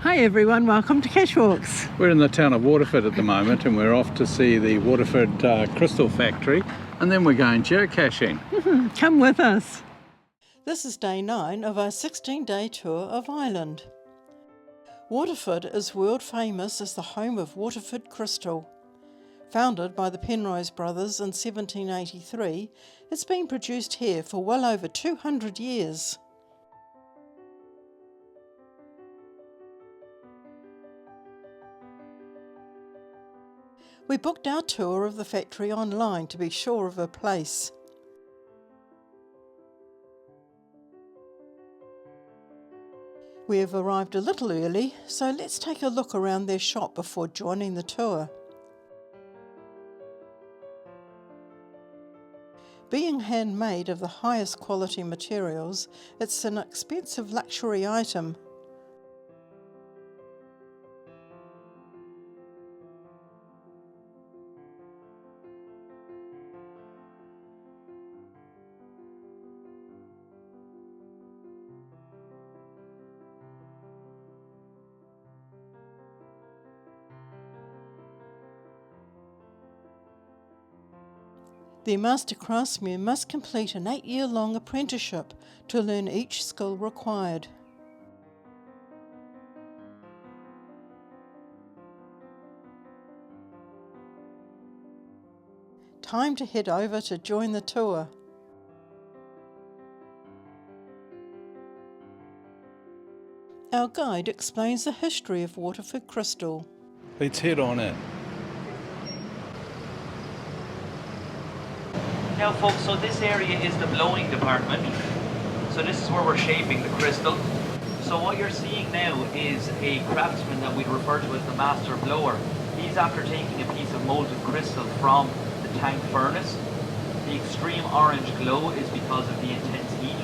Hi everyone, welcome to Cache Walks. We're in the town of Waterford at the moment and we're off to see the Waterford Crystal Factory, and then we're going geocaching. Come with us. This is day 9 of our 16-day tour of Ireland. Waterford is world famous as the home of Waterford Crystal. Founded by the Penrose brothers in 1783, it's been produced here for well over 200 years. We booked our tour of the factory online to be sure of a place. We have arrived a little early, so let's take a look around their shop before joining the tour. Being handmade of the highest quality materials, it's an expensive luxury item. The master craftsman must complete an 8-year-long apprenticeship to learn each skill required. Time to head over to join the tour. Our guide explains the history of Waterford Crystal. Let's head on in. Now folks, so this area is the blowing department. So this is where we're shaping the crystal. So what you're seeing now is a craftsman that we'd refer to as the master blower. He's after taking a piece of molten crystal from the tank furnace. The extreme orange glow is because of the intense heat.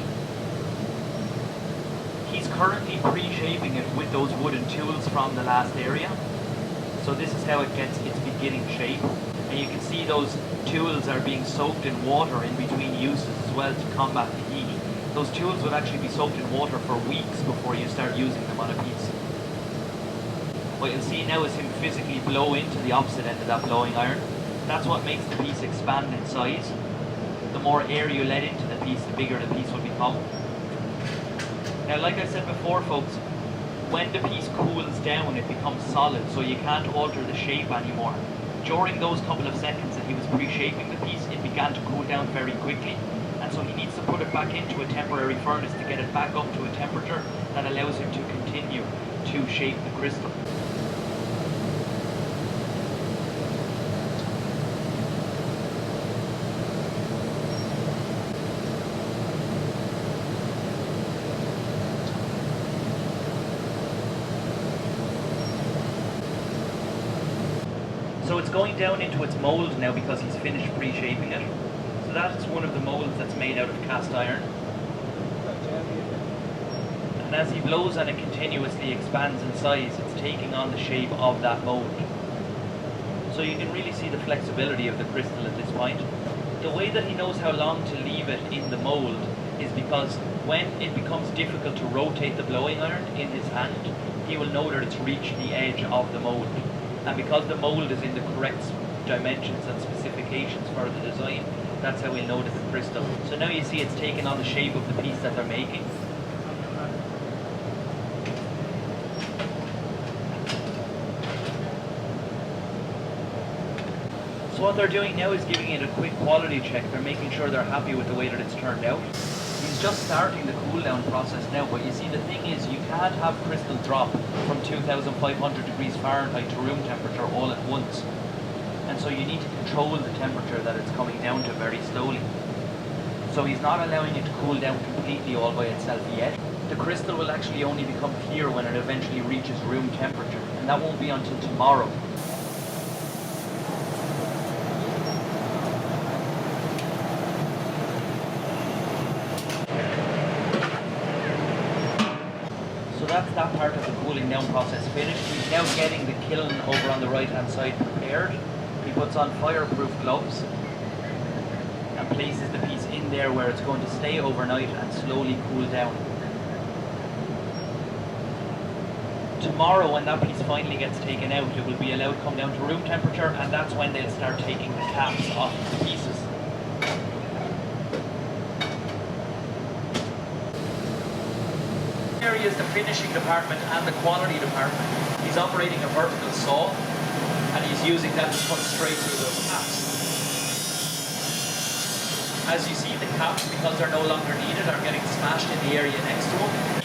He's currently pre-shaping it with those wooden tools from the last area. So this is how it gets its beginning shape. And you can see those tools are being soaked in water in between uses as well to combat the heat. Those tools will actually be soaked in water for weeks before you start using them on a piece. What you'll see now is him physically blow into the opposite end of that blowing iron. That's what makes the piece expand in size. The more air you let into the piece, the bigger the piece will become. Now, like I said before, folks, when the piece cools down, it becomes solid, so you can't alter the shape anymore. During those couple of seconds that he was pre-shaping the piece, it began to cool down very quickly, and so he needs to put it back into a temporary furnace to get it back up to a temperature that allows him to continue to shape the crystal. So it's going down into its mould now because he's finished pre-shaping it. So that's one of the moulds that's made out of cast iron. And as he blows and it continuously expands in size, it's taking on the shape of that mould. So you can really see the flexibility of the crystal at this point. The way that he knows how long to leave it in the mould is because when it becomes difficult to rotate the blowing iron in his hand, he will know that it's reached the edge of the mould. And because the mould is in the correct dimensions and specifications for the design, that's how we'll know that the crystal. So now you see it's taken on the shape of the piece that they're making. So what they're doing now is giving it a quick quality check. They're making sure they're happy with the way that it's turned out. He's just starting the cool down process now, but you see the thing is you can't have crystal drop from 2,500 degrees Fahrenheit to room temperature all at once. And so you need to control the temperature that it's coming down to very slowly. So he's not allowing it to cool down completely all by itself yet. The crystal will actually only become clear when it eventually reaches room temperature, and that won't be until tomorrow. That's that part of the cooling down process finished. He's now getting the kiln over on the right hand side prepared. He puts on fireproof gloves and places the piece in there where it's going to stay overnight and slowly cool down. tomorrow, when that piece finally gets taken out, it will be allowed to come down to room temperature, and that's when they'll start taking the caps off the pieces. Here is the finishing department and the quality department. He's operating a vertical saw, and he's using that to cut straight through those caps. As you see, the caps, because they're no longer needed, are getting smashed in the area next to them.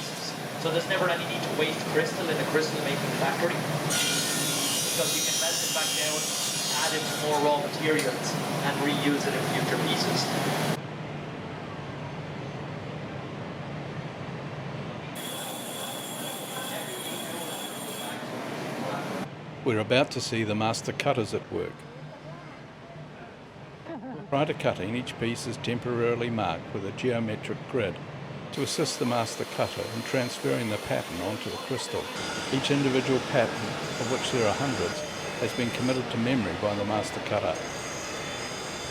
So there's never any need to waste crystal in a crystal making factory, because you can melt it back down, add in more raw materials, and reuse it in future pieces. We're about to see the master cutters at work. Prior to cutting, each piece is temporarily marked with a geometric grid to assist the master cutter in transferring the pattern onto the crystal. Each individual pattern, of which there are hundreds, has been committed to memory by the master cutter.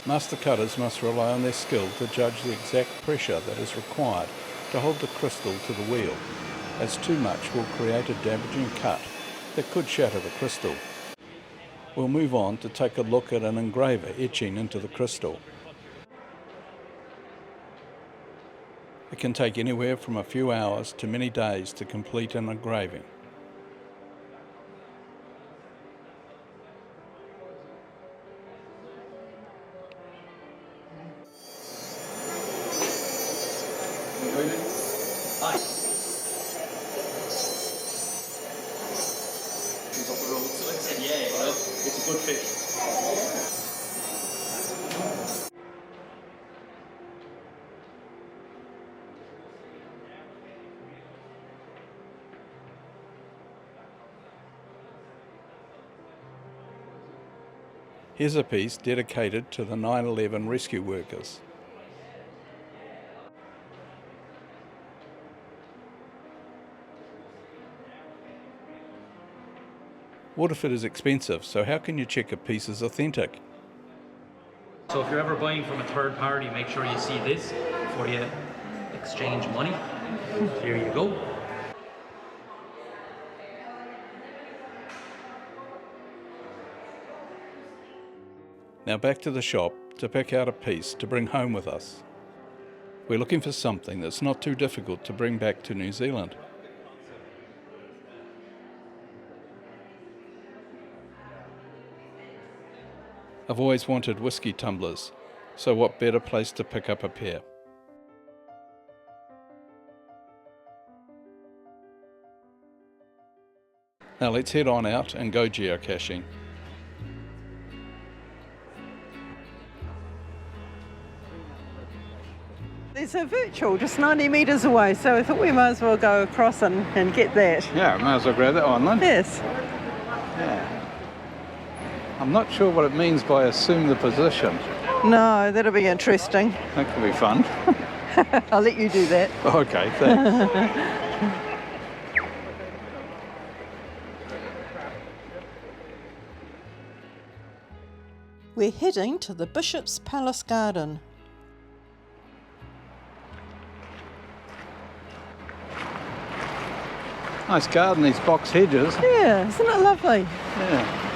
Master cutters must rely on their skill to judge the exact pressure that is required to hold the crystal to the wheel, as too much will create a damaging cut that could shatter the crystal. We'll move on to take a look at an engraver etching into the crystal. It can take anywhere from a few hours to many days to complete an engraving. Hi. He's up the road, so I said, yeah, well, it's a good fish. Here's a piece dedicated to the 9/11 rescue workers. Waterford is expensive, so how can you check a piece is authentic? So if you're ever buying from a third party, make sure you see this before you exchange money. Here you go. Now back to the shop to pick out a piece to bring home with us. We're looking for something that's not too difficult to bring back to New Zealand. I've always wanted whiskey tumblers, so what better place to pick up a pair? Now let's head on out and go geocaching. There's a virtual just 90 metres away, so I thought we might as well go across and get that. Yeah, might as well grab that one then. Yes. Yeah. I'm not sure what it means by assume the position. No, that'll be interesting. That could be fun. I'll let you do that. Okay, thanks. We're heading to the Bishop's Palace Garden. Nice garden, these box hedges. Yeah, isn't it lovely? Yeah.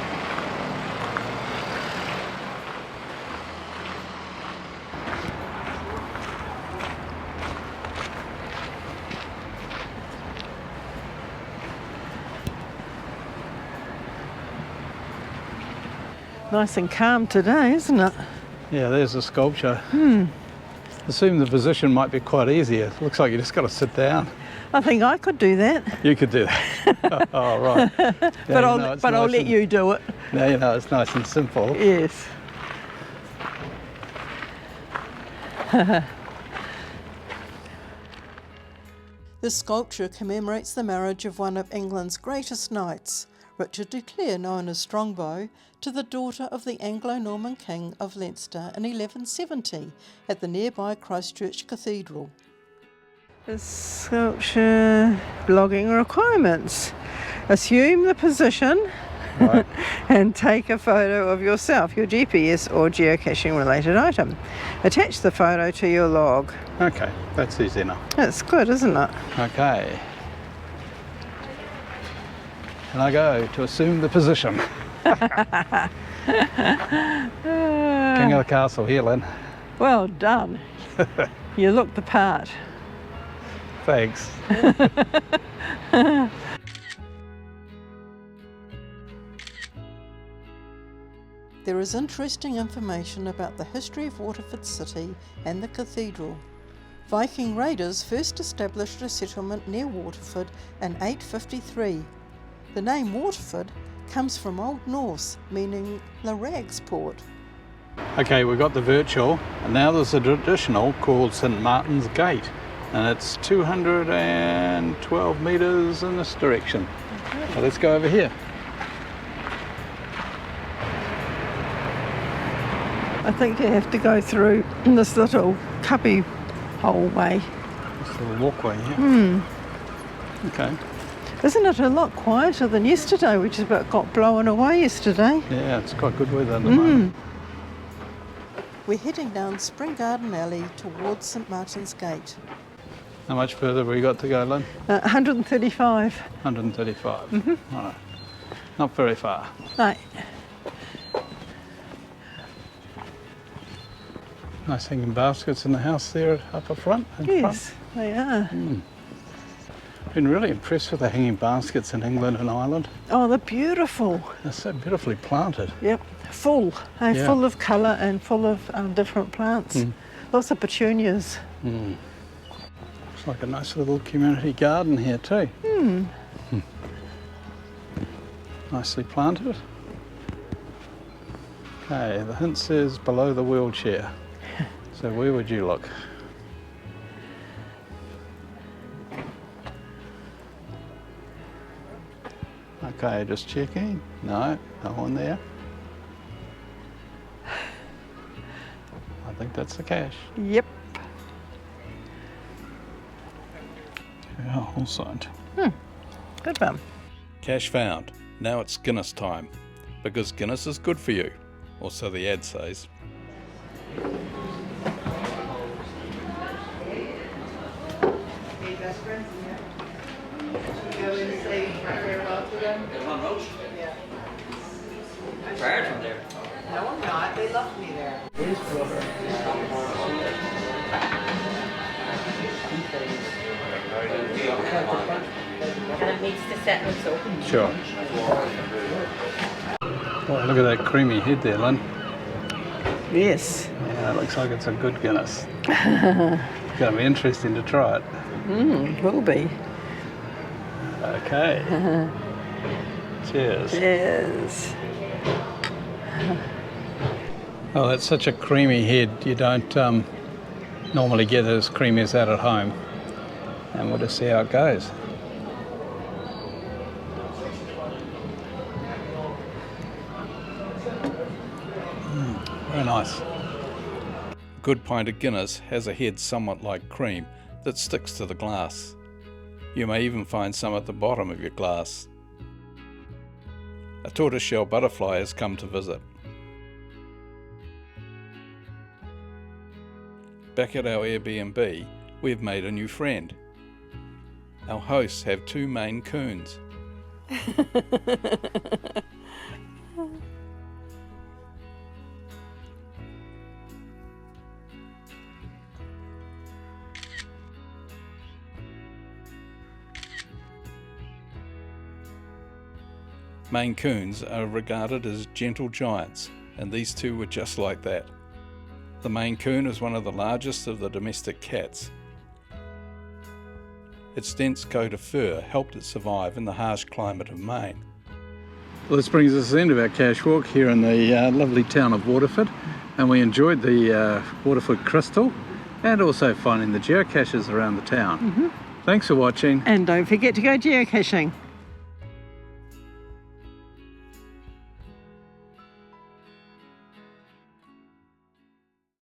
Nice and calm today, isn't it? Yeah, there's a sculpture. Assume the position might be quite easy. It looks like you just got to sit down. I think I could do that. You could do that. Oh, right. Yeah, But I'll let you do it. Now you know it's nice and simple. Yes. This sculpture commemorates the marriage of one of England's greatest knights, Richard de Clare, known as Strongbow, to the daughter of the Anglo-Norman King of Leinster in 1170 at the nearby Christchurch Cathedral. This sculpture blogging requirements. Assume the position Right. and take a photo of yourself, your GPS or geocaching related item. Attach the photo to your log. Okay, that's easy enough. That's good, isn't it? Okay. And I go to assume the position. King of the castle here, Lynn. Well done. You look the part. Thanks. There is interesting information about the history of Waterford City and the cathedral. Viking raiders first established a settlement near Waterford in 853. The name Waterford comes from Old Norse, meaning the rags port. Okay, we've got the virtual, and now there's a traditional called St Martin's Gate, and it's 212 metres in this direction. Okay. So let's go over here. I think you have to go through this little cubby hole way. This little walkway here. Okay. Isn't it a lot quieter than yesterday? We just about got blown away yesterday. Yeah, it's quite good weather at the moment. We're heading down Spring Garden Alley towards St Martin's Gate. How much further have we got to go, Lynn? 135. 135. All right. Not very far. No. Nice hanging baskets in the house there up front. Yes, they are. Been really impressed with the hanging baskets in England and Ireland. Oh, they're beautiful. They're so beautifully planted. Yep, full. Yeah. Full of colour and full of different plants. Lots of petunias. Looks like a nice little community garden here too. Nicely planted. Okay, the hint says below the wheelchair. So where would you look? Okay, just checking. No, no one there. I think that's the cache. Yep. Yeah, all signed. Good one. Cache found. Now it's Guinness time. Because Guinness is good for you. Or so the ad says. Fired from there. No, I'm not. They love me there. And it needs to set us open. Sure. Oh, look at that creamy head there, Lynn. Yes. Yeah, it looks like it's a good Guinness. It's going to be interesting to try it. Will be. Okay. Cheers. Yes. Oh, that's such a creamy head. You don't normally get as creamy as that at home. And we'll just see how it goes. Very nice. A good pint of Guinness has a head somewhat like cream that sticks to the glass. You may even find some at the bottom of your glass. A tortoiseshell butterfly has come to visit. Back at our Airbnb, we've made a new friend. Our hosts have two Maine Coons. Maine Coons are regarded as gentle giants, and these two were just like that. The Maine Coon is one of the largest of the domestic cats. Its dense coat of fur helped it survive in the harsh climate of Maine. Well, this brings us to the end of our cache walk here in the lovely town of Waterford, and we enjoyed the Waterford Crystal and also finding the geocaches around the town. Thanks for watching. And don't forget to go geocaching.